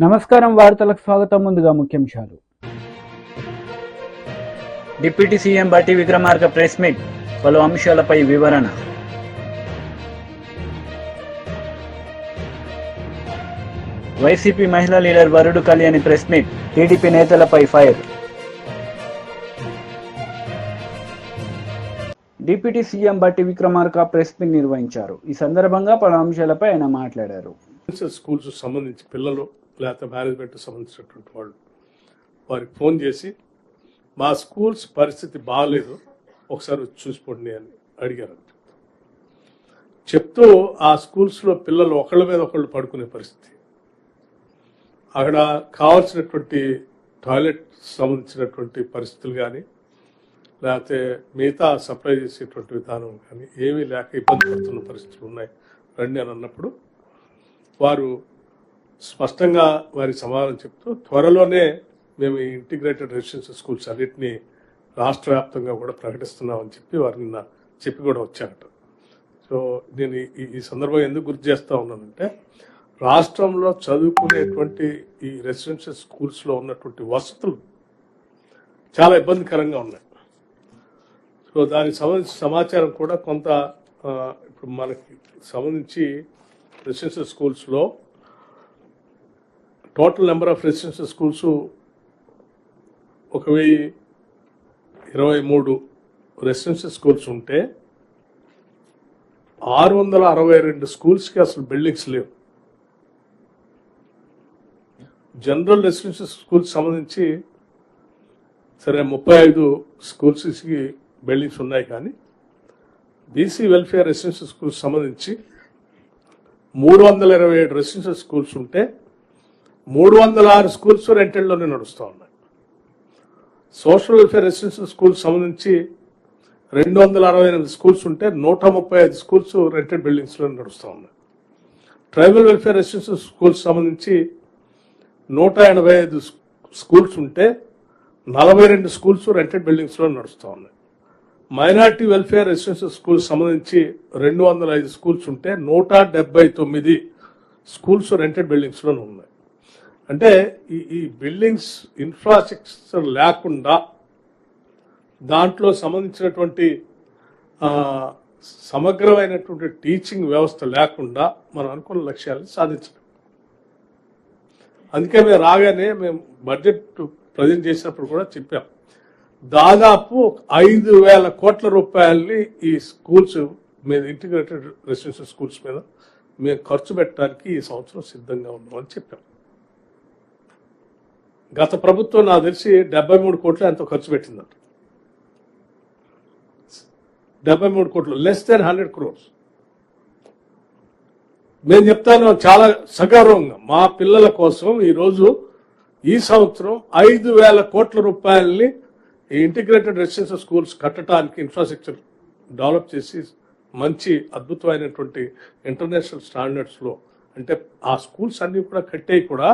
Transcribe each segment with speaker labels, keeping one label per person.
Speaker 1: నమస్కారం వార్తలకు స్వాగతం. ముందుగా ముఖ్యాంశాలు.
Speaker 2: డిప్యూటీ సీఎం బట్టి విక్రమార్క ప్రెస్ మీట్, పలు అంశాలపై వివరణ. వైసీపీ మహిళా లీడర్ వరుడు కళ్యాణి ప్రెస్ మీట్, టీడీపీ నేతలపై ఫైర్. డిప్యూటీ సీఎం బట్టి విక్రమార్క ప్రెస్ మీట్ నిర్వహించారు. ఈ సందర్భంగా పలు అంశాలపై ఆయన మాట్లాడారు.
Speaker 3: స్కూల్స్ సంబంధించి పిల్లలు లేకపోతే మేనేజ్మెంట్ సంబంధించినటువంటి వాళ్ళు వారికి ఫోన్ చేసి మా స్కూల్స్ పరిస్థితి బాగాలేదు, ఒకసారి చూసిపోండి అని అడిగారంట. చెప్తూ ఆ స్కూల్స్లో పిల్లలు ఒకళ్ళ మీద ఒకళ్ళు పడుకునే పరిస్థితి, అక్కడ కావాల్సినటువంటి టాయిలెట్ సంబంధించినటువంటి పరిస్థితులు కానీ లేకపోతే మిగతా సప్లై చేసేటువంటి విధానం కానీ ఏమీ లేక ఇబ్బంది పడుతున్న పరిస్థితులు ఉన్నాయి రండి అని అన్నప్పుడు వారు స్పష్టంగా వారి సమాధానం చెప్తూ త్వరలోనే మేము ఈ ఇంటిగ్రేటెడ్ రెసిడెన్షియల్ స్కూల్స్ అన్నింటినీ రాష్ట్ర వ్యాప్తంగా కూడా ప్రకటిస్తున్నామని చెప్పి వారు నిన్న చెప్పి కూడా వచ్చారట. సో నేను ఈ సందర్భంగా ఎందుకు గుర్తు చేస్తూ ఉన్నానంటే, రాష్ట్రంలో చదువుకునేటువంటి ఈ రెసిడెన్షియల్ స్కూల్స్లో ఉన్నటువంటి వసతులు చాలా ఇబ్బందికరంగా ఉన్నాయి. సో దానికి సంబంధించిన సమాచారం కూడా కొంత ఇప్పుడు మనకి సంబంధించి రెసిడెన్షియల్ స్కూల్స్లో total number of residential schools 1023 residential schools ఉంటే 662 స్కూల్స్కి అసలు బిల్డింగ్స్ లేవు. జనరల్ రెసిడెన్షియల్ స్కూల్స్ సంబంధించి సరే 35 స్కూల్స్కి బిల్డింగ్స్ ఉన్నాయి, కానీ బీసీ వెల్ఫేర్ రెసిడెన్షియల్ స్కూల్స్ సంబంధించి 327 రెసిడెన్షియల్ స్కూల్స్ ఉంటే 306 స్కూల్స్ రెంటెడ్లోనే నడుస్తూ ఉన్నాయి. సోషల్ వెల్ఫేర్ రెసిడెన్షియల్ స్కూల్స్ సంబంధించి 268 స్కూల్స్ ఉంటే 135 స్కూల్స్ రెంటెడ్ బిల్డింగ్స్లో నడుస్తూ ఉన్నాయి. ట్రైబల్ వెల్ఫేర్ రెసిడెన్షియల్ స్కూల్స్ సంబంధించి 185 స్కూల్స్ ఉంటే 42 స్కూల్స్ రెంటెడ్ బిల్డింగ్స్లో నడుస్తూ ఉన్నాయి. మైనార్టీ వెల్ఫేర్ రెసిడెన్షియల్ స్కూల్స్ సంబంధించి 205 స్కూల్స్ ఉంటే 179 స్కూల్స్ రెంటెడ్ బిల్డింగ్స్లో ఉన్నాయి. అంటే ఈ బిల్డింగ్స్ ఇన్ఫ్రాస్ట్రక్చర్ లేకుండా, దాంట్లో సంబంధించినటువంటి సమగ్రమైనటువంటి టీచింగ్ వ్యవస్థ లేకుండా మనం అనుకున్న లక్ష్యాలను సాధించడం. అందుకే మేము రాగానే మేము బడ్జెట్ ప్రజెంట్ చేసినప్పుడు కూడా చెప్పాం, దాదాపు 5,000 కోట్ల రూపాయలని ఈ స్కూల్స్ మీద, ఇంటిగ్రేటెడ్ రెసిడెన్షియల్ స్కూల్స్ మీద మేము ఖర్చు పెట్టడానికి ఈ సంవత్సరం సిద్ధంగా ఉన్నామని చెప్పాం. గత ప్రభుత్వం నాకు తెలిసి 73 కోట్లు ఎంతో ఖర్చు పెట్టిందంట. 73 కోట్లు, లెస్ దెన్ 100 crores. నేను చెప్తాను చాలా సగౌరవంగా, మా పిల్లల కోసం ఈరోజు ఈ సంవత్సరం 5,000 కోట్ల రూపాయలని ఈ ఇంటిగ్రేటెడ్ రెసిడెన్షియల్ స్కూల్స్ కట్టడానికి ఇన్ఫ్రాస్ట్రక్చర్ డెవలప్ చేసి మంచి అద్భుతమైనటువంటి ఇంటర్నేషనల్ స్టాండర్డ్స్లో, అంటే ఆ స్కూల్స్ అన్నీ కూడా కట్టేవి కూడా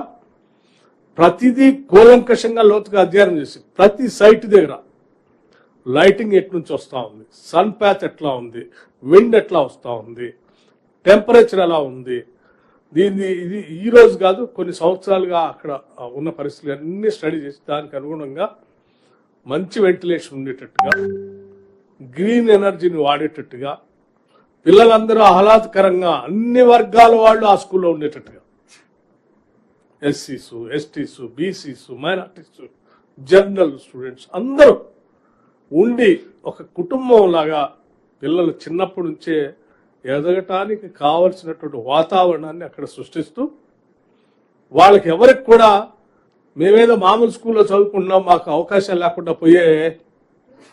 Speaker 3: ప్రతిదీ కూలంకషంగా లోతుగా అధ్యయనం చేసి ప్రతి సైట్ దగ్గర లైటింగ్ ఎటు నుంచి వస్తూ ఉంది, సన్ ప్యాచ్ ఎట్లా ఉంది, విండ్ ఎట్లా వస్తూ ఉంది, టెంపరేచర్ ఎలా ఉంది, ఇది ఈ రోజు కాదు కొన్ని సంవత్సరాలుగా అక్కడ ఉన్న పరిస్థితులు అన్నీ స్టడీ చేసి దానికి అనుగుణంగా మంచి వెంటిలేషన్ ఉండేటట్టుగా, గ్రీన్ ఎనర్జీని వాడేటట్టుగా, పిల్లలందరూ ఆహ్లాదకరంగా అన్ని వర్గాల వాళ్ళు ఆ స్కూల్లో ఉండేటట్టుగా, ఎస్సీసు, ఎస్టీసు, బీసీసు, మైనార్టీసు, జనరల్ స్టూడెంట్స్ అందరూ ఉండి ఒక కుటుంబం లాగా పిల్లలు చిన్నప్పటి నుంచే ఎదగటానికి కావలసినటువంటి వాతావరణాన్ని అక్కడ సృష్టిస్తూ, వాళ్ళకి ఎవరికి కూడా మేమేదో మామూలు స్కూల్లో చదువుకుంటున్నాం మాకు అవకాశాలు లేకుండా పోయే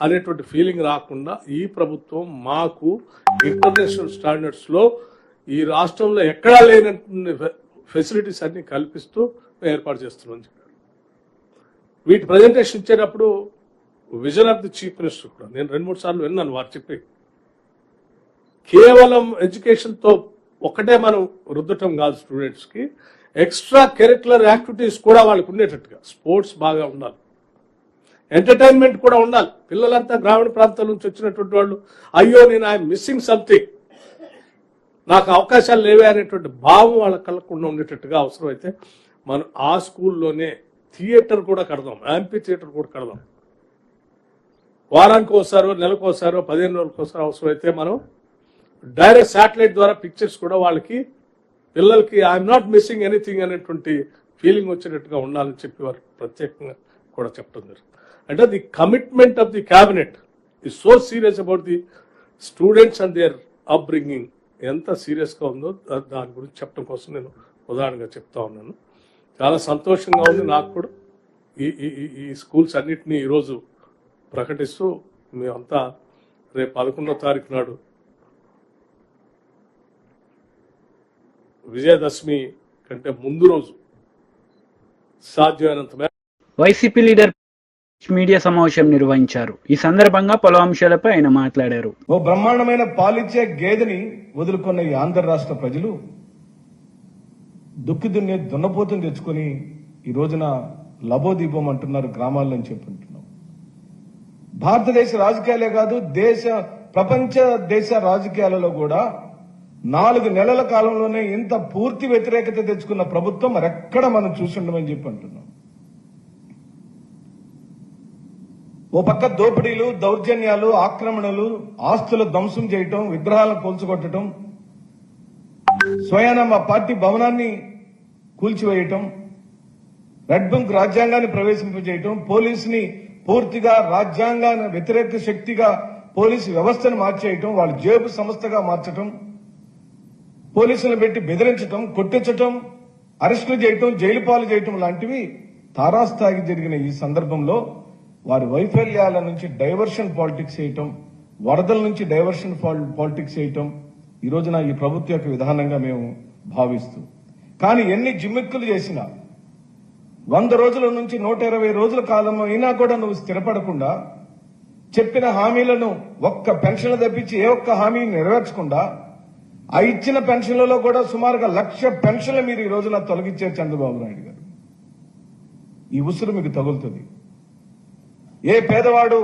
Speaker 3: అనేటువంటి ఫీలింగ్ రాకుండా ఈ ప్రభుత్వం మాకు ఇంటర్నేషనల్ స్టాండర్డ్స్లో ఈ రాష్ట్రంలో ఎక్కడా లేనటువంటి ఫెసిలిటీస్ అన్ని కల్పిస్తూ ఏర్పాటు చేస్తున్నామని చెప్పారు. వీటి ప్రజెంటేషన్ ఇచ్చేటప్పుడు vision of the chief minister కూడా నేను 2-3 సార్లు విన్నాను వారు చెప్పి, కేవలం ఎడ్యుకేషన్తో ఒకటే మనం రుద్దటం కాదు, స్టూడెంట్స్కి ఎక్స్ట్రా కరిక్యులర్ యాక్టివిటీస్ కూడా వాళ్ళకు ఉండేటట్టుగా, స్పోర్ట్స్ బాగా ఉండాలి, ఎంటర్టైన్మెంట్ కూడా ఉండాలి. పిల్లలంతా గ్రామీణ ప్రాంతాల నుంచి వచ్చినటువంటి వాళ్ళు అయ్యో నేను ఐఎమ్ మిస్సింగ్ సంథింగ్, నాకు అవకాశాలు లేవే అనేటువంటి భావం వాళ్ళ కలగకుండా ఉండేటట్టుగా అవసరమైతే మనం ఆ స్కూల్లోనే థియేటర్ కూడా కడదాం, యాంపీ థియేటర్ కూడా కడదాం. వారానికి ఒకసారో, నెలకు ఒకసారో, 15 రోజులకు ఒకసారి అవసరమైతే మనం డైరెక్ట్ శాటిలైట్ ద్వారా పిక్చర్స్ కూడా వాళ్ళకి, పిల్లలకి ఐఎమ్ నాట్ మిస్సింగ్ ఎనీథింగ్ అనేటువంటి ఫీలింగ్ వచ్చేటట్టుగా ఉండాలని చెప్పి వారు ప్రత్యేకంగా కూడా చెప్పడం జరుగుతుంది. అంటే the commitment of the cabinet is so serious about the students and their upbringing. ఎంత సీరియస్గా ఉందో దాని గురించి చెప్పడం కోసం నేను ఉదాహరణగా చెప్తా ఉన్నాను. చాలా సంతోషంగా ఉంది నాకు కూడా. ఈ స్కూల్స్ అన్నిటినీ ఈరోజు ప్రకటిస్తూ మేమంతా రేపు 11వ తారీఖు నాడు విజయదశమి కంటే ముందు రోజు సాధ్యమైనంత మేరకు
Speaker 2: వైసీపీ లీడర్ మీడియా సమావేశం నిర్వహించారు. ఈ సందర్భంగా పలు అంశాలపై ఆయన మాట్లాడారు.
Speaker 4: ఓ బ్రహ్మాండమైన పాలిచ్చే గేదెని వదులుకున్న ఈ ఆంధ్ర రాష్ట్ర ప్రజలు దుక్కి దున్నే దున్నపోతుని తెచ్చుకొని ఈ రోజున లబోదీపం అంటున్నారు గ్రామాల్లో చెప్పుకుంటున్నాం. భారతదేశ రాజకీయాలే కాదు, ప్రపంచ దేశ రాజకీయాలలో కూడా 4 నెలల కాలంలోనే ఇంత పూర్తి వ్యతిరేకత తెచ్చుకున్న ప్రభుత్వం మరెక్కడ మనం చూసుండమని చెప్పి అంటున్నాం. ఓ పక్క దోపిడీలు, దౌర్జన్యాలు, ఆక్రమణలు, ఆస్తుల ధ్వంసం చేయటం, విగ్రహాలను కూల్చుకొట్టడం, స్వయాన మా పార్టీ భవనాన్ని కూల్చివేయటం, రెడ్ బుక్ రాజ్యాంగాన్ని ప్రవేశింపజేయటం, పోలీసుని పూర్తిగా రాజ్యాంగాన్ని వ్యతిరేక శక్తిగా పోలీసు వ్యవస్థను మార్చేయటం, వాళ్ళ జేబు సంస్థగా మార్చటం, పోలీసులను పెట్టి బెదిరించటం, కొట్టించటం, అరెస్టులు చేయటం, జైలు పాలు చేయటం లాంటివి తారాస్థాయికి జరిగిన ఈ సందర్భంలో వారి వైఫల్యాల నుంచి డైవర్షన్ పాలిటిక్స్ చేయటం, వరదల నుంచి డైవర్షన్ పాలిటిక్స్ చేయటం ఈ రోజున ఈ ప్రభుత్వ యొక్క విధానంగా మేము భావిస్తూ, కానీ ఎన్ని జిమ్మిక్కులు చేసినా 100 రోజుల నుంచి 120 రోజుల కాలం అయినా కూడా నువ్వు స్థిరపడకుండా, చెప్పిన హామీలను ఒక్క పెన్షన్లు తప్పించి ఏ ఒక్క హామీని నెరవేర్చకుండా, ఆ ఇచ్చిన పెన్షన్లలో కూడా సుమారుగా 1,00,000 పెన్షన్లు మీరు ఈ రోజున తొలగించారు చంద్రబాబు నాయుడు గారు. ఈ ఉసురు మీకు తగులుతుంది. ఏ పేదవాడు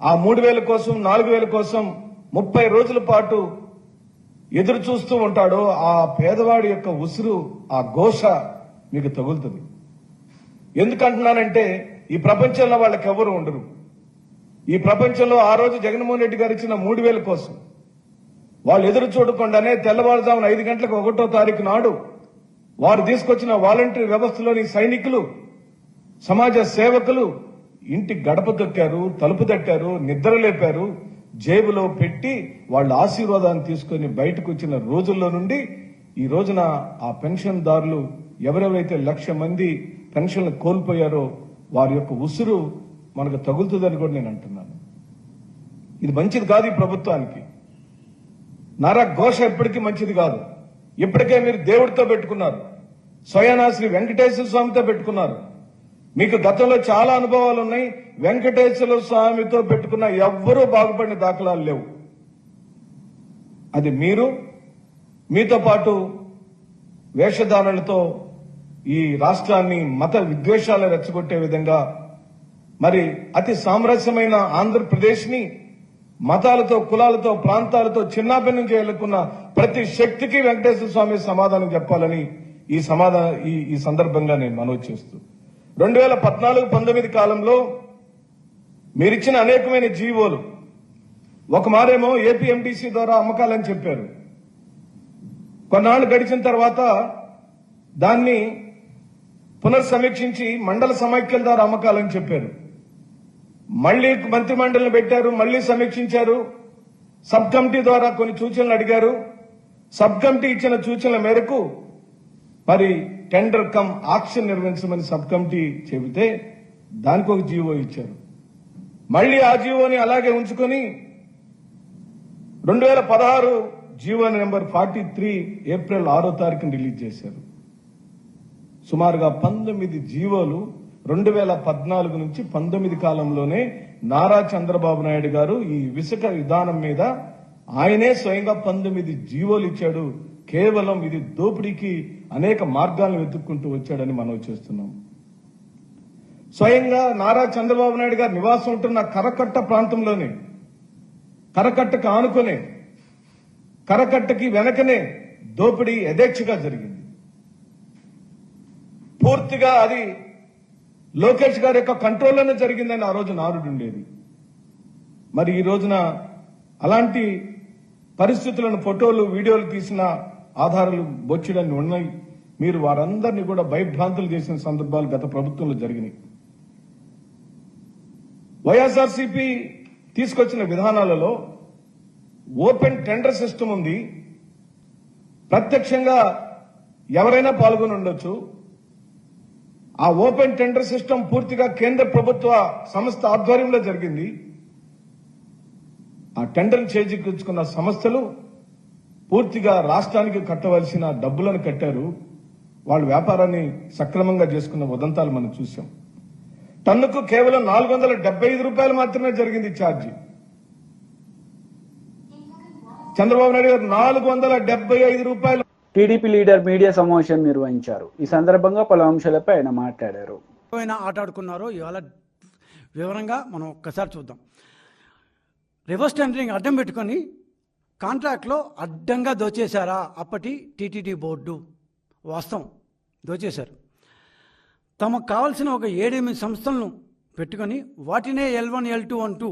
Speaker 4: ఆ 3,000 కోసం, 4,000 కోసం 30 రోజుల పాటు ఎదురు చూస్తూ ఉంటాడో ఆ పేదవాడి యొక్క ఉసురు, ఆ ఘోష మీకు తగులుతుంది. ఎందుకంటున్నానంటే ఈ ప్రపంచంలో వాళ్ళకి ఎవరు ఉండరు. ఈ ప్రపంచంలో ఆ రోజు జగన్మోహన్ రెడ్డి గారు ఇచ్చిన 3,000 కోసం వాళ్ళు ఎదురు చూడకుండానే తెల్లవారుజామున 5 గంటలకు 1వ తారీఖు నాడు వారు తీసుకొచ్చిన వాలంటరీ వ్యవస్థలోని సైనికులు, సమాజ సేవకులు ఇంటి గడప దొక్కారు, తలుపు తట్టారు, నిద్ర లేపారు, జేబులో పెట్టి వాళ్ళ ఆశీర్వాదాన్ని తీసుకుని బయటకు వచ్చిన రోజుల్లో నుండి ఈ రోజున ఆ పెన్షన్దారులు ఎవరెవరైతే 1,00,000 మంది పెన్షన్లు కోల్పోయారో వారి యొక్క ఉసురు మనకు తగులుతుందని కూడా నేను అంటున్నాను. ఇది మంచిది కాదు ఈ ప్రభుత్వానికి. నారా ఘోష ఎప్పటికీ మంచిది కాదు. ఇప్పటికే మీరు దేవుడితో పెట్టుకున్నారు, స్వయానా శ్రీ వెంకటేశ్వర స్వామితో పెట్టుకున్నారు. మీకు గతంలో చాలా అనుభవాలు ఉన్నాయి. వెంకటేశ్వర స్వామితో పెట్టుకున్న ఎవ్వరూ బాగుపడిన దాఖలాలు లేవు. అది మీరు, మీతో పాటు వేషధారణలతో ఈ రాష్ట్రాన్ని మత విద్వేషాలు రెచ్చగొట్టే విధంగా మరి అతి సామరస్యమైన ఆంధ్రప్రదేశ్ ని మతాలతో, కులాలతో, ప్రాంతాలతో చిన్నాభిన్నం చేయాలనుకున్న ప్రతి శక్తికి వెంకటేశ్వర స్వామి సమాధానం చెప్పాలని ఈ సందర్భంగా నేను మనవి చేస్తూ, 2014-19 కాలంలో మీరిచ్చిన అనేకమైన జీవోలు, ఒక మారేమో ఏపీఎండిసి ద్వారా అమ్మకాలని చెప్పారు. కొన్నాళ్లు గడిచిన తర్వాత దాన్ని పునర్సమీక్షించి మండల సమైక్యల ద్వారా అమ్మకాలని చెప్పారు. మళ్లీ మంత్రిమండలిని పెట్టారు, మళ్లీ సమీక్షించారు. సబ్ కమిటీ ద్వారా కొన్ని సూచనలు అడిగారు. సబ్ కమిటీ ఇచ్చిన సూచనల మేరకు మరి టెండర్ కమ్ ఆక్షన్ నిర్వహించమని సబ్ కమిటీ చెబితే దానికి ఒక జీవో ఇచ్చారు. మళ్లీ ఆ జీవోని అలాగే ఉంచుకొని 2016 జీవో నెంబర్ 43 ఏప్రిల్ 6వ తారీఖున రిలీజ్ చేశారు. సుమారుగా 19 జీవోలు 2014 నుంచి 19 కాలంలోనే నారా చంద్రబాబు నాయుడు గారు ఈ ఇసుక విధానం మీద ఆయనే స్వయంగా 19 జీవోలు ఇచ్చాడు. కేవలం ఇది దోపిడీకి అనేక మార్గాలను వెతుక్కుంటూ వచ్చాడని మనం చేస్తున్నాం. స్వయంగా నారా చంద్రబాబు నాయుడు గారు నివాసం ఉంటున్న కరకట్ట ప్రాంతంలోనే, కరకట్టకు ఆనుకునే, కరకట్టకి వెనకనే దోపిడీ యథేచ్ఛగా జరిగింది. పూర్తిగా అది లోకేష్ గారి యొక్క కంట్రోల్లోనే జరిగిందని ఆ రోజు నారుడు ఉండేది. మరి ఈ రోజున అలాంటి పరిస్థితులను ఫోటోలు వీడియోలు తీసిన ఆధారాలు బొచ్చుడని ఉన్నాయి. మీరు వారందరినీ కూడా భయభ్రాంతులు చేసిన సందర్భాలు గత ప్రభుత్వంలో జరిగినాయి. వైఎస్ఆర్సీపీ తీసుకొచ్చిన విధానాలలో ఓపెన్ టెండర్ సిస్టమ్ ఉంది. ప్రత్యక్షంగా ఎవరైనా పాల్గొని ఉండొచ్చు. ఆ ఓపెన్ టెండర్ సిస్టమ్ పూర్తిగా కేంద్ర ప్రభుత్వ సంస్థ ఆధ్వర్యంలో జరిగింది. ఆ టెండర్ చేజిక్కించుకున్న సంస్థలు పూర్తిగా రాష్ట్రానికి కట్టవలసిన డబ్బులను కట్టారు. వాళ్ళు వ్యాపారాన్ని సక్రమంగా చేసుకున్న ఉదంతాలు మనం చూసాం. టన్నుకు కేవలం 475 రూపాయలు మాత్రమే జరిగింది ఛార్జీ. చంద్రబాబు నాయుడు గారు 475 రూపాయలు.
Speaker 2: టీడీపీ లీడర్ మీడియా సమావేశం నిర్వహించారు. ఈ సందర్భంగా పలు అంశాలపై ఆయన మాట్లాడారు.
Speaker 5: ఆట ఆడుకున్నారో ఇవాళ వివరంగా మనం ఒక్కసారి చూద్దాం. రివర్స్ టెండరింగ్ అడ్డం పెట్టుకొని కాంట్రాక్ట్లో అడ్డంగా దోచేశారా అప్పటి టీటీడీ బోర్డు? వాస్తవం, దోచేశారు. తమకు కావాల్సిన ఒక 7-8 సంస్థలను పెట్టుకొని వాటినే L1 L2 అంటూ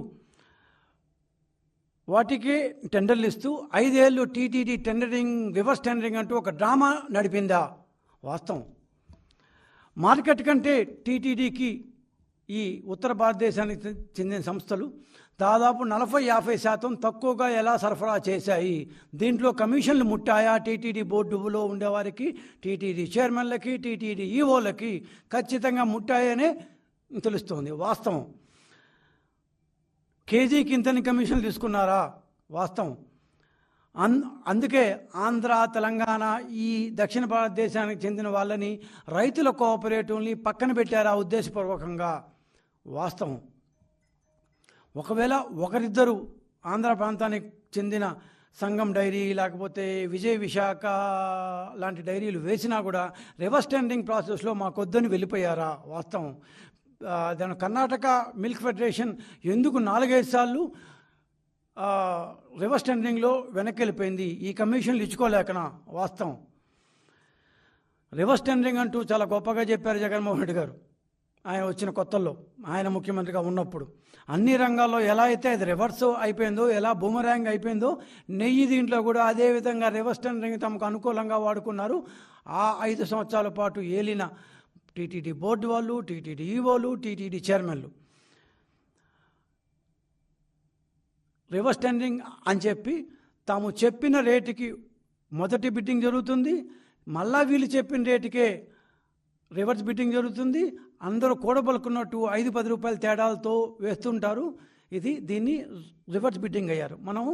Speaker 5: వాటికి టెండర్లు ఇస్తూ 5 ఏళ్ళు టీటీడీ టెండరింగ్ రివర్స్ టెండరింగ్ అంటూ ఒక డ్రామా నడిపిందా? వాస్తవం. మార్కెట్ కంటే టీటీడీకి ఈ ఉత్తర భారతదేశానికి చెందిన సంస్థలు దాదాపు 40-50% తక్కువగా ఎలా సరఫరా చేశాయి? దీంట్లో కమిషన్లు ముట్టాయా? టీటీడీ బోర్డులో ఉండేవారికి, టీటీడీ చైర్మన్లకి, టీటీడీ ఈఓలకి ఖచ్చితంగా ముట్టాయనే తెలుస్తోంది. వాస్తవం. కేజీకి ఇంతని కమిషన్లు తీసుకున్నారా? వాస్తవం. అందుకే ఆంధ్ర, తెలంగాణ, ఈ దక్షిణ భారతదేశానికి చెందిన వాళ్ళని, రైతుల కోఆపరేటివ్ని పక్కన పెట్టారా ఉద్దేశపూర్వకంగా? వాస్తవం. ఒకవేళ ఒకరిద్దరు ఆంధ్ర ప్రాంతానికి చెందిన సంగం డైరీ లేకపోతే విజయ్ విశాఖ లాంటి డైరీలు వేసినా కూడా రివర్స్ టెండరింగ్ ప్రాసెస్లో మాకొద్దని వెళ్ళిపోయారా? వాస్తవం. దాని కర్ణాటక మిల్క్ ఫెడరేషన్ ఎందుకు 4-5 సార్లు రివర్స్ టెండరింగ్లో వెనక్కి వెళ్ళిపోయింది? ఈ కమిషన్లు ఇచ్చుకోలేకనా? వాస్తవం. రివర్స్ టెండరింగ్ అంటూ చాలా గొప్పగా చెప్పారు జగన్మోహన్ రెడ్డి గారు ఆయన వచ్చిన కొత్తల్లో, ఆయన ముఖ్యమంత్రిగా ఉన్నప్పుడు. అన్ని రంగాల్లో ఎలా అయితే అది రివర్స్ అయిపోయిందో, ఎలా బూమరాంగ్ అయిపోయిందో, నెయ్యి దీంట్లో కూడా అదే విధంగా రివర్స్ టెండరింగ్ తమకు అనుకూలంగా వాడుకున్నారు. ఆ 5 సంవత్సరాల పాటు ఏలిన టీటీడీ బోర్డు వాళ్ళు, టీటీడీ ఈఓలు, టీటీడీ చైర్మన్లు రివర్స్ టెండరింగ్ అని చెప్పి తాము చెప్పిన రేటుకి మొదటి బిడ్డింగ్ జరుగుతుంది, మళ్ళా వీళ్ళు చెప్పిన రేటుకే రివర్స్ బిడ్డింగ్ జరుగుతుంది. అందరూ కూడబలుకున్నట్టు 5-10 రూపాయల తేడాలతో వేస్తుంటారు. దీన్ని రివర్స్ బిడ్డింగ్ అయ్యారు. మనం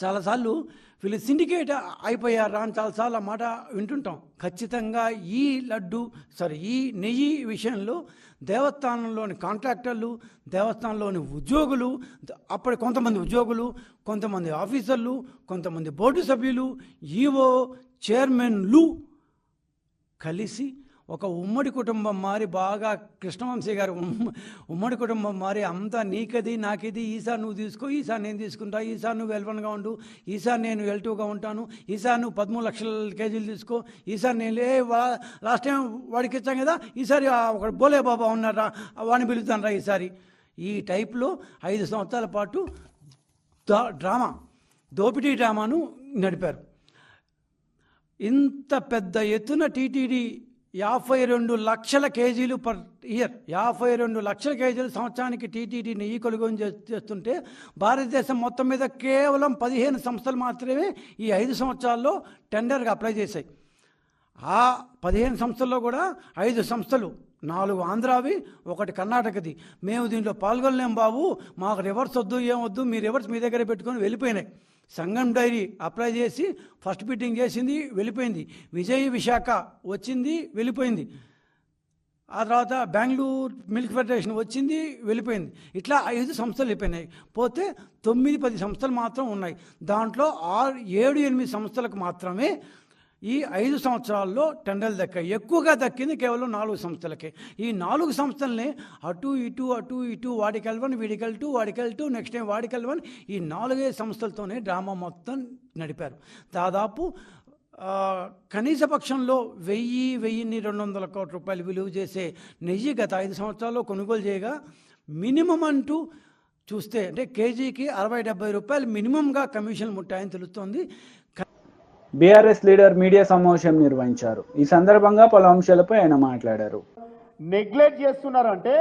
Speaker 5: చాలాసార్లు వీళ్ళు సిండికేట్ అయిపోయారా అని చాలాసార్లు ఆ మాట వింటుంటాం. ఖచ్చితంగా ఈ నెయ్యి విషయంలో దేవస్థానంలోని కాంట్రాక్టర్లు, దేవస్థానంలోని ఉద్యోగులు, అప్పటి కొంతమంది ఉద్యోగులు, కొంతమంది ఆఫీసర్లు, కొంతమంది బోర్డు సభ్యులు, ఈఓ, చైర్మన్లు కలిసి ఒక ఉమ్మడి కుటుంబం మారి, బాగా కృష్ణవంశీ గారు ఉమ్మడి కుటుంబం మారి, అంతా నీకది నాకిది, ఈసారి నువ్వు తీసుకో, ఈసారి నేను తీసుకుంటా, ఈసారి నువ్వు L1గా ఉండు, ఈసారి నేను L2గా ఉంటాను, ఈసారి నువ్వు 13 లక్షల కేజీలు తీసుకో, ఈసారి నేను లాస్ట్ టైం వాడికి ఇచ్చాం కదా, ఈసారి ఒక బోలే బాబా ఉన్నారా వాడిని పిలుస్తాను రా ఈసారి. ఈ టైప్లో 5 సంవత్సరాల పాటు దోపిడీ డ్రామాను నడిపారు. ఇంత పెద్ద ఎత్తున టీటీడీ 52 లక్షల కేజీలు పర్ ఇయర్, 52 లక్షల కేజీలు సంవత్సరానికి టీటీడీ నెయ్యి కొనుగోలు చేస్తుంటే భారతదేశం మొత్తం మీద కేవలం 15 సంస్థలు మాత్రమే ఈ 5 సంవత్సరాల్లో టెండర్గా అప్లై చేశాయి. ఆ 15 సంస్థల్లో కూడా 5 సంస్థలు, 4 ఆంధ్రావి, 1 కర్ణాటకది. మేము దీంట్లో పాల్గొనలేం బాబు, మాకు రివర్స్ వద్దు, ఏమొద్దు, మీ రివర్స్ మీ దగ్గర పెట్టుకొని వెళ్ళిపోయినాయి. సంగం డైరీ అప్లై చేసి ఫస్ట్ బిడ్డింగ్ చేసింది, వెళ్ళిపోయింది. విజయ్ విశాఖ వచ్చింది, వెళ్ళిపోయింది. ఆ తర్వాత బెంగళూరు మిల్క్ ఫెడరేషన్ వచ్చింది, వెళ్ళిపోయింది. ఇట్లా 5 సంస్థలు వెళ్ళిపోయినాయి. పోతే 9-10 సంస్థలు మాత్రం ఉన్నాయి. దాంట్లో 7-8 సంస్థలకు మాత్రమే ఈ 5 సంవత్సరాల్లో టెండర్లు దక్కాయి. ఎక్కువగా దక్కింది కేవలం 4 సంస్థలకే. ఈ 4 సంస్థలనే అటు ఇటు వాడికి L1, వీడికి L2, వాడికి L2, నెక్స్ట్ టైం వాడికి L1, ఈ 4 సంస్థలతోనే డ్రామా మొత్తం నడిపారు. దాదాపు కనీస పక్షంలో 1,200 కోట్ల రూపాయలు విలువ చేసే నెయ్యి గత 5 సంవత్సరాల్లో కొనుగోలు చేయగా మినిమం అంటూ చూస్తే అంటే కేజీకి 60-70 రూపాయలు మినిమంగా కమిషన్ ముట్టాయని తెలుస్తోంది.
Speaker 2: బీఆర్ఎస్ లీడర్ మీడియా సమావేశం నిర్వహించారు. ఈ సందర్భంగా పలు అంశాలపై ఆయన మాట్లాడారు.
Speaker 6: నెగ్లెక్ట్ చేస్తున్నారంటే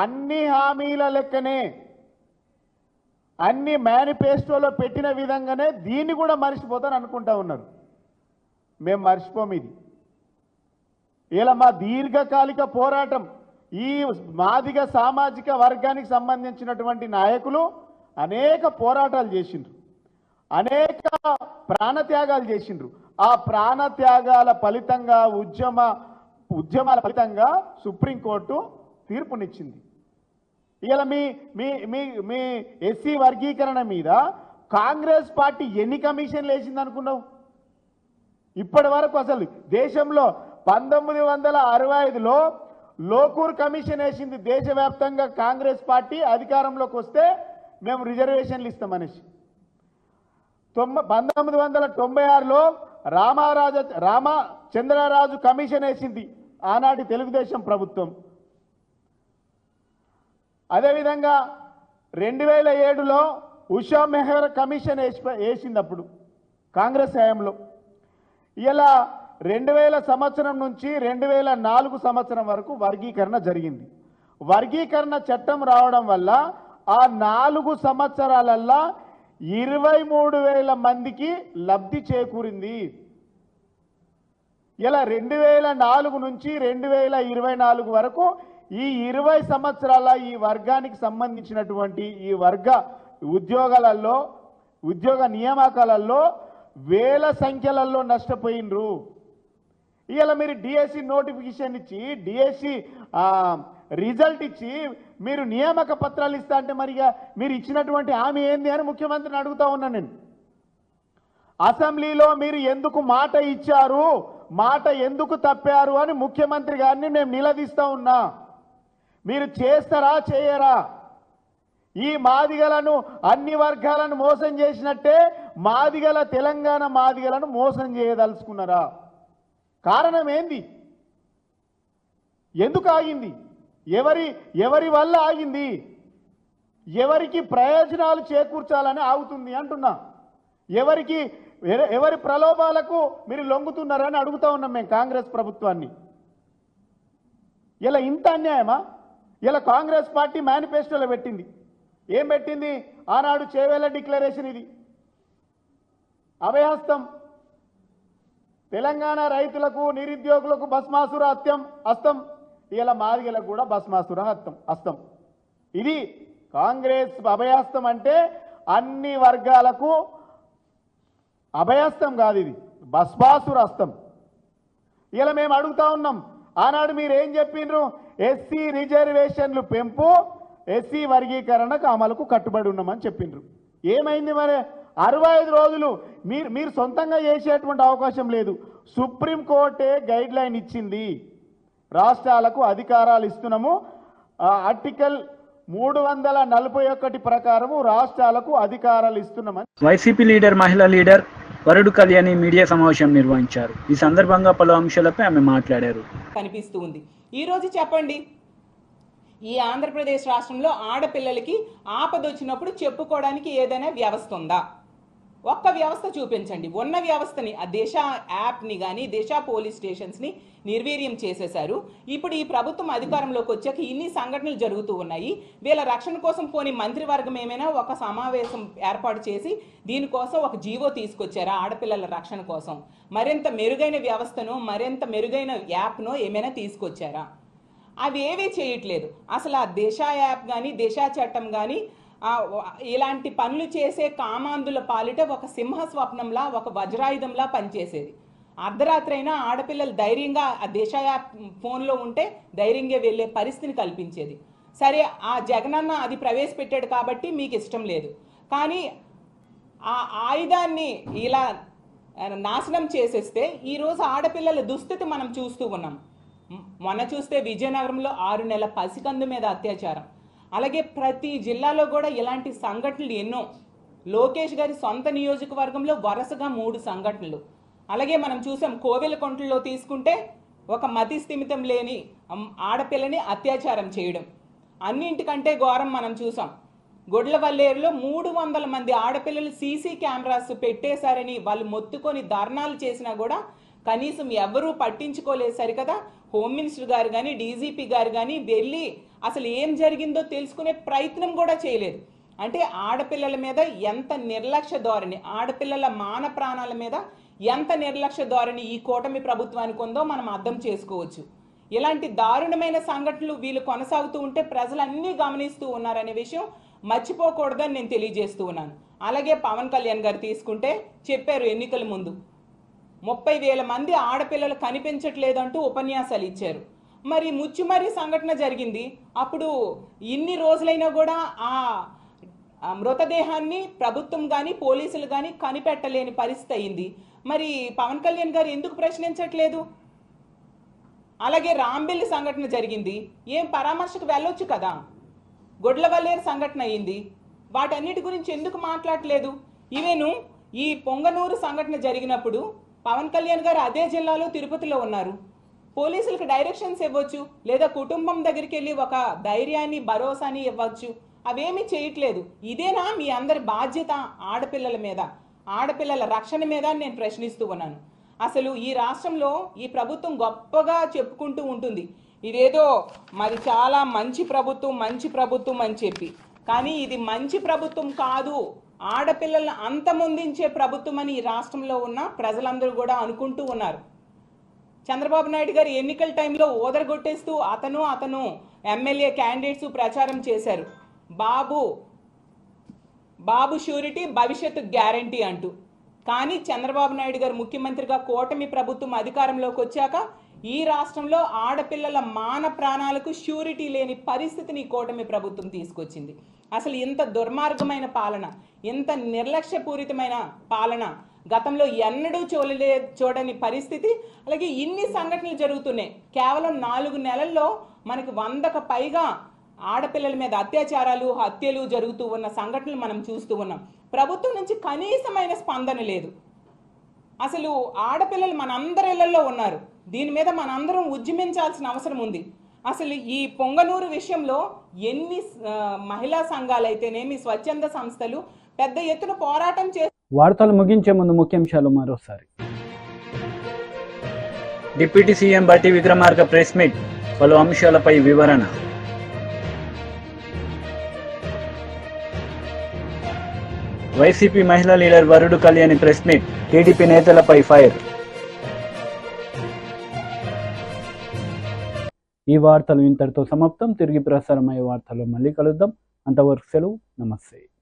Speaker 6: అన్ని హామీల లెక్కనే అన్ని మేనిఫెస్టోలో పెట్టిన విధంగానే దీన్ని కూడా మర్చిపోతాను అనుకుంటా ఉన్నారు. మేము మర్చిపోము. ఇది ఇలా మా దీర్ఘకాలిక పోరాటం ఈ మాదిగ సామాజిక వర్గానికి సంబంధించినటువంటి నాయకులు అనేక పోరాటాలు చేసిండ్రు, అనేక ప్రాణత్యాగాలు చేసిండ్రు. ఆ ప్రాణత్యాగాల ఫలితంగా ఉద్యమాల ఫలితంగా సుప్రీంకోర్టు తీర్పునిచ్చింది. ఇలా మీ మీ మీ మీ ఎస్సీ వర్గీకరణ మీద కాంగ్రెస్ పార్టీ ఎన్ని కమిషన్లు వేసింది అనుకున్నావు? ఇప్పటి వరకు అసలు దేశంలో 1965లో లోకూర్ కమిషన్ వేసింది. దేశవ్యాప్తంగా కాంగ్రెస్ పార్టీ అధికారంలోకి వస్తే మేము రిజర్వేషన్లు ఇస్తామనేసి. 1996లో రామచంద్రరాజు కమిషన్ వేసింది ఆనాటి తెలుగుదేశం ప్రభుత్వం. అదేవిధంగా 2007లో ఉషా మెహర్ కమిషన్ వేసింది అప్పుడు కాంగ్రెస్ హయాంలో. ఇలా 2000 సంవత్సరం నుంచి 2004 సంవత్సరం వరకు వర్గీకరణ జరిగింది. వర్గీకరణ చట్టం రావడం వల్ల ఆ 4 సంవత్సరాలల్లా 23,000 మందికి లబ్ధి చేకూరింది. ఇలా 2004 నుంచి 2024 వరకు ఈ 20 సంవత్సరాల ఈ వర్గానికి సంబంధించినటువంటి ఈ వర్గ ఉద్యోగ నియామకాలలో వేల సంఖ్యలలో నష్టపోయినరు. ఇలా మీరు డిఎస్సి నోటిఫికేషన్ ఇచ్చి డిఎస్సి రిజల్ట్ ఇచ్చి మీరు నియామక పత్రాలు ఇస్తా అంటే మరిగా మీరు ఇచ్చినటువంటి హామీ ఏంది అని ముఖ్యమంత్రిని అడుగుతా ఉన్నా నేను. అసెంబ్లీలో మీరు ఎందుకు మాట ఇచ్చారు, మాట ఎందుకు తప్పారు అని ముఖ్యమంత్రి గారిని మేము నిలదీస్తా ఉన్నా. మీరు చేస్తారా చేయరా? ఈ మాదిగలను అన్ని వర్గాలను మోసం చేసినట్టే తెలంగాణ మాదిగలను మోసం చేయదలుచుకున్నారా? కారణం ఏంది? ఎందుకు ఆగింది? ఎవరి వల్ల ఆగింది? ఎవరికి ప్రయోజనాలు చేకూర్చాలని ఆగుతుంది అంటున్నా. ఎవరి ప్రలోభాలకు మీరు లొంగుతున్నారని అడుగుతా ఉన్నాం మేము కాంగ్రెస్ ప్రభుత్వాన్ని. ఇలా ఇంత అన్యాయమా? ఇలా కాంగ్రెస్ పార్టీ మేనిఫెస్టోలో పెట్టింది. ఏం పెట్టింది? ఆనాడు చేవేళ్ల డిక్లరేషన్. ఇది అభయహస్తం. తెలంగాణ రైతులకు నిరుద్యోగులకు భస్మాసుర హస్తం. ఇలా మాదిగలకు కూడా భస్మాసుర హస్తం. ఇది కాంగ్రెస్ అభయహస్తం. అంటే అన్ని వర్గాలకు అభయహస్తం కాదు, ఇది భస్మాసుర హస్తం. ఇలా మేము అడుగుతా ఉన్నాం. ఆనాడు మీరు ఏం చెప్పిండ్రు? ఎస్సీ రిజర్వేషన్లు పెంపు, ఎస్సీ వర్గీకరణకు అమలుకు కట్టుబడి ఉన్నామని చెప్పిండ్రు. ఏమైంది మరి? 65 రోజులు మీరు సొంతంగా చేసేటువంటి అవకాశం లేదు. సుప్రీంకోర్టే గైడ్ లైన్ ఇచ్చింది. రాష్ట్రాలకు అధికారాలు ఇస్తున్నాము. ఆర్టికల్ 341 ప్రకారము రాష్ట్రాలకు అధికారాలు ఇస్తున్నామని
Speaker 2: వైసీపీ లీడర్ మహిళా లీడర్ వరుడు కళ్యాణి మీడియా సమావేశం నిర్వహించారు. ఈ సందర్భంగా పలు అంశాలపై ఆమె మాట్లాడారు.
Speaker 7: కనిపిస్తూ ఉంది. ఈరోజు చెప్పండి, ఈ ఆంధ్రప్రదేశ్ రాష్ట్రంలో ఆడపిల్లలకి ఆపదొచ్చినప్పుడు చెప్పుకోవడానికి ఏదైనా వ్యవస్థ ఉందా? ఒక్క వ్యవస్థ చూపించండి. ఉన్న వ్యవస్థని, ఆ దిశ యాప్ని కానీ దిశ పోలీస్ స్టేషన్స్ని నిర్వీర్యం చేసేశారు. ఇప్పుడు ఈ ప్రభుత్వం అధికారంలోకి వచ్చాక ఇన్ని సంఘటనలు జరుగుతూ ఉన్నాయి. వీళ్ళ రక్షణ కోసం పోని మంత్రివర్గం ఏమైనా ఒక సమావేశం ఏర్పాటు చేసి దీనికోసం ఒక జీవో తీసుకొచ్చారా? ఆడపిల్లల రక్షణ కోసం మరింత మెరుగైన వ్యవస్థను, మరింత మెరుగైన యాప్ను ఏమైనా తీసుకొచ్చారా? అవి ఏవీ చేయట్లేదు. అసలు ఆ దిశ యాప్ కానీ దిశ చట్టం కానీ ఇలాంటి పనులు చేసే కామాంధుల పాలిట ఒక సింహ స్వప్నంలా, ఒక వజ్రాయుధంలా పనిచేసేది. అర్ధరాత్రి అయినా ఆడపిల్లలు ధైర్యంగా ఆ దిశ యాప్ ఫోన్లో ఉంటే ధైర్యంగా వెళ్ళే పరిస్థితిని కల్పించేది. సరే, ఆ జగనన్న అది ప్రవేశపెట్టాడు కాబట్టి మీకు ఇష్టం లేదు, కానీ ఆ ఆయుధాన్ని ఇలా నాశనం చేసేస్తే ఈరోజు ఆడపిల్లల దుస్థితి మనం చూస్తూ ఉన్నాం. మొన్న చూస్తే విజయనగరంలో 6 నెలల పసికందు మీద అత్యాచారం. అలాగే ప్రతి జిల్లాలో కూడా ఇలాంటి సంఘటనలు ఎన్నో. లోకేష్ గారి సొంత నియోజకవర్గంలో వరుసగా 3 సంఘటనలు. అలాగే మనం చూసాం కోవెలకుంటలో తీసుకుంటే ఒక మతి స్థిమితం లేని ఆడపిల్లని అత్యాచారం చేయడం. అన్నింటికంటే ఘోరం మనం చూసాం గొడ్లవల్లేరులో 300 మంది ఆడపిల్లలు సీసీ కెమెరాస్ పెట్టేశారని వాళ్ళు మొత్తుకొని ధర్నాలు చేసినా కూడా కనీసం ఎవరూ పట్టించుకోలేదు. సరికదా హోమ్ మినిస్టర్ గారు కానీ డీజీపీ గారు కానీ వెళ్ళి అసలు ఏం జరిగిందో తెలుసుకునే ప్రయత్నం కూడా చేయలేదు. అంటే ఆడపిల్లల మీద ఎంత నిర్లక్ష్య ధోరణి, ఆడపిల్లల మాన ప్రాణాల మీద ఎంత నిర్లక్ష్య ధోరణి ఈ కూటమి ప్రభుత్వానికి ఉందో మనం అర్థం చేసుకోవచ్చు. ఇలాంటి దారుణమైన సంఘటనలు వీళ్ళు కొనసాగుతూ ఉంటే ప్రజలన్నీ గమనిస్తూ ఉన్నారనే విషయం మర్చిపోకూడదని నేను తెలియజేస్తూ ఉన్నాను. అలాగే పవన్ కళ్యాణ్ గారు తీసుకుంటే చెప్పారు ఎన్నికల ముందు 30,000 మంది ఆడపిల్లలు కనిపించట్లేదంటూ ఉపన్యాసాలు ఇచ్చారు. మరి ముచ్చుమరి సంఘటన జరిగింది. అప్పుడు ఇన్ని రోజులైనా కూడా ఆ మృతదేహాన్ని ప్రభుత్వం కానీ పోలీసులు కానీ కనిపెట్టలేని పరిస్థితి అయింది. మరి పవన్ కళ్యాణ్ గారు ఎందుకు ప్రశ్నించట్లేదు? అలాగే రాంబెల్లి సంఘటన జరిగింది, ఏం పరామర్శకు వెళ్ళొచ్చు కదా. గొడ్లవల్లేరు సంఘటన అయింది, వాటన్నిటి గురించి ఎందుకు మాట్లాడలేదు? ఈవెను ఈ పొంగనూరు సంఘటన జరిగినప్పుడు పవన్ కళ్యాణ్ గారు అదే జిల్లాలో తిరుపతిలో ఉన్నారు. పోలీసులకు డైరెక్షన్స్ ఇవ్వచ్చు, లేదా కుటుంబం దగ్గరికి వెళ్ళి ఒక ధైర్యాన్ని భరోసాని ఇవ్వచ్చు. అవేమీ చేయట్లేదు. ఇదేనా మీ అందరి బాధ్యత ఆడపిల్లల మీద, ఆడపిల్లల రక్షణ మీద నేను ప్రశ్నిస్తూ ఉన్నాను. అసలు ఈ రాష్ట్రంలో ఈ ప్రభుత్వం గొప్పగా చెప్పుకుంటూ ఉంటుంది, ఇదేదో మరి చాలా మంచి ప్రభుత్వం అని చెప్పి. కానీ ఇది మంచి ప్రభుత్వం కాదు, ఆడపిల్లలను అంతమొందించే ప్రభుత్వం అని ఈ రాష్ట్రంలో ఉన్న ప్రజలందరూ కూడా అనుకుంటూ ఉన్నారు. చంద్రబాబు నాయుడు గారు ఎన్నికల టైంలో ఓదరగొట్టేస్తూ అతను ఎమ్మెల్యే క్యాండిడేట్స్ ప్రచారం చేశారు, బాబు షూరిటీ భవిష్యత్తు గ్యారంటీ అంటూ. కానీ చంద్రబాబు నాయుడు గారు ముఖ్యమంత్రిగా కూటమి ప్రభుత్వం అధికారంలోకి వచ్చాక ఈ రాష్ట్రంలో ఆడపిల్లల మాన ప్రాణాలకు షూరిటీ లేని పరిస్థితిని కూటమి ప్రభుత్వం తీసుకొచ్చింది. అసలు ఇంత దుర్మార్గమైన పాలన, ఇంత నిర్లక్ష్యపూరితమైన పాలన గతంలో ఎన్నడూ చూడని పరిస్థితి. అలాగే ఇన్ని సంఘటనలు జరుగుతున్నాయి. కేవలం 4 నెలల్లో మనకి 100కు పైగా ఆడపిల్లల మీద అత్యాచారాలు, హత్యలు జరుగుతూ ఉన్న సంఘటనలు మనం చూస్తూ ఉన్నాం. ప్రభుత్వం నుంచి కనీసమైన స్పందన లేదు. అసలు ఆడపిల్లలు మనందరి ఇళ్లలో ఉన్నారు, దీని మీద మనందరం ఉద్యమించాల్సిన అవసరం ఉంది. అసలు ఈ పొంగనూరు విషయంలో ఎన్ని మహిళా సంఘాలు అయితేనేమి స్వచ్ఛంద సంస్థలు పెద్ద ఎత్తున పోరాటం చేసి.
Speaker 1: వార్తలు ముగించే ముందు ముఖ్యాంశాలు మరోసారి.
Speaker 2: డిప్యూటీ సీఎం బట్టి విక్రమార్క ప్రెస్ మీట్, పలు అంశాలపై వివరణ. వైసీపీ మహిళా లీడర్ వరుడు కళ్యాణి ప్రెస్ మీట్, టీడీపీ నేతలపై ఫైర్.
Speaker 1: ఈ వార్తలు ఇంతటితో సమాప్తం. తిరిగి ప్రసారమయ్యే వార్తల్లో మళ్ళీ కలుద్దాం. అంతవరకు సెలవు. నమస్తే.